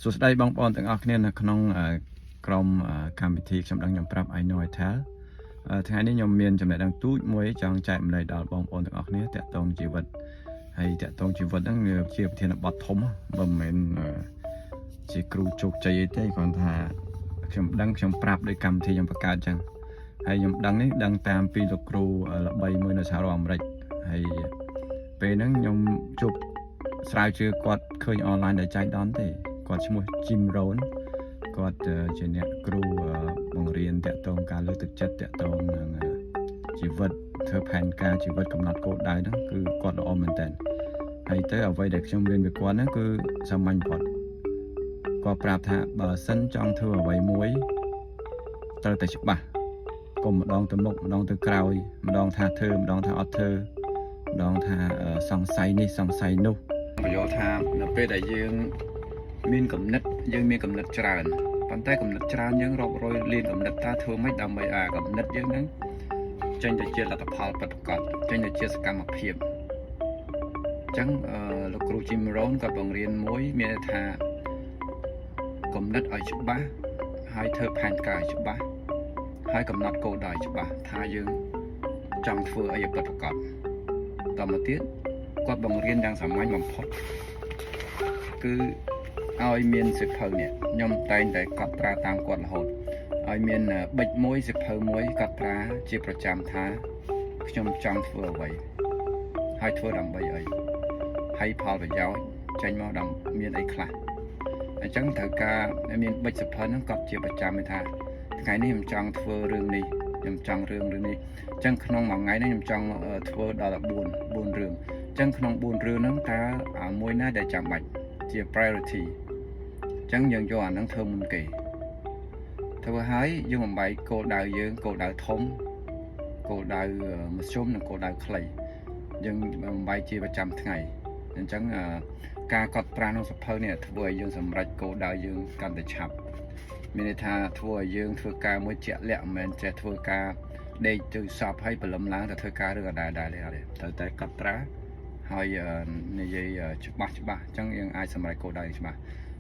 សួស្តីបងប្អូនទាំងអស់គ្នានៅក្នុងក្រុមកម្មវិធីខ្ញុំដឹងខ្ញុំប្រាប់ I know I tell ថ្ងៃនេះខ្ញុំមានចំណេះដឹងទូចមួយចង់ចែកម្លែកដល់បងប្អូនទាំងអស់គ្នាតាក់ទងជីវិតហើយតាក់ទងជីវិតហ្នឹងជាប្រធានបទធំមិនមែនជាគ្រូជោគជ័យអីទេគ្រាន់ថាខ្ញុំដឹងខ្ញុំប្រាប់ដោយកម្មវិធីខ្ញុំបង្កើតចឹងហើយខ្ញុំដឹងនេះដឹងតាមពីលោកគ្រូល្បីមួយនៅសហរដ្ឋអាមេរិកហើយពេលហ្នឹងខ្ញុំជួបស្រាវជ្រាវគាត់ឃើញអនឡាញដែលចែកដនទេគាត់ឈ្មោះ Jim Rohn គាត់ជាអ្នកគ្រូបង្រៀនតាក់ទងការលើកទឹកចិត្តតាក់ទងនឹងជីវិតធ្វើផែនការជីវិតកំណត់គោលដៅហ្នឹងគឺគាត់ល្អមែនតើហើយទៅអ្វីដែលខ្ញុំរៀនពីគាត់ហ្នឹងគឺសាមញ្ញគាត់ប្រាប់ថាបើសិនចង់ធ្វើអ្វីមួយត្រូវតែច្បាស់កុំម្ដងទៅមុខម្ដងទៅក្រោយម្ដងថាធ្វើម្ដងថាអត់ធ្វើម្ដងថាសង្ស័យនេះសង្ស័យនោះបញ្យល់ថានៅពេលដែលយើងមានគំនិតយើងមានគំនិតច្រើនប៉ុន្តែគំនិតច្រើនយើងរាប់រយលានគំនិតតើធ្វើម៉េចដើម្បីឲ្យគំនិតយើងហ្នឹងចេញទៅជាលទ្ធផលពិតប្រាកដចេញទៅជាសកម្មភាពអញ្ចឹងលោកគ្រូ Jim Rohn គាត់បង្រៀនមួយមានថាគំនិតឲ្យច្បាស់ហើយធ្វើផែនការឲ្យច្បាស់ហើយកំណត់គោលដៅច្បាស់ថាយើងចង់ធ្វើអីឲ្យពិតប្រាកដតមកទៀតគាត់បង្រៀនយ៉ាងសាមញ្ញបំផុតគឺឲ្យមានសិភៅនេះខ្ញុំតែងតែកត់ត្រាតាមគាត់រហូតឲ្យមានប៊ិចមួយសិភៅមួយកត់ត្រាជាប្រចាំថាខ្ញុំចង់ធ្វើអ្វីហើយធ្វើដើម្បីអីហើយផលប្រយោជន៍ចេញមកដល់មានអីខ្លះអញ្ចឹងត្រូវការមានប៊ិចសិភៅហ្នឹងកត់ជាប្រចាំថាថ្ងៃនេះខ្ញុំចង់ធ្វើរឿងនេះខ្ញុំចង់រឿងនេះអញ្ចឹងក្នុងមួយថ្ងៃនេះខ្ញុំចង់ធ្វើដល់4រឿងអញ្ចឹងក្នុង4រឿងហ្នឹងតើមួយណាដែលចាំបាច់ជា priority អញ្ចឹងយើងយកអាហ្នឹងធ្វើមុនគេធ្វើឲ្យយើងបំបីគោលដៅយើងគោលដៅធំគោលដៅមធ្យមនិងគោលដៅខ្លីយើងបំបីជាប្រចាំថ្ងៃអញ្ចឹងការកត់ត្រាក្នុងសភៅនេះធ្វើឲ្យយើងសម្រេចគោលដៅយើងកាន់តែឆាប់មានន័យថាធ្វើឲ្យយើងធ្វើការមួយជាក់លាក់មិនមែនចេះធ្វើការដេកទៅសពឲ្យព្រលឹមឡើងតែធ្វើការរឿងអដែរទេត្រូវតែកត់ត្រាហើយនិយាយច្បាស់អញ្ចឹងយើងអាចសម្រេចគោលដៅច្បាស់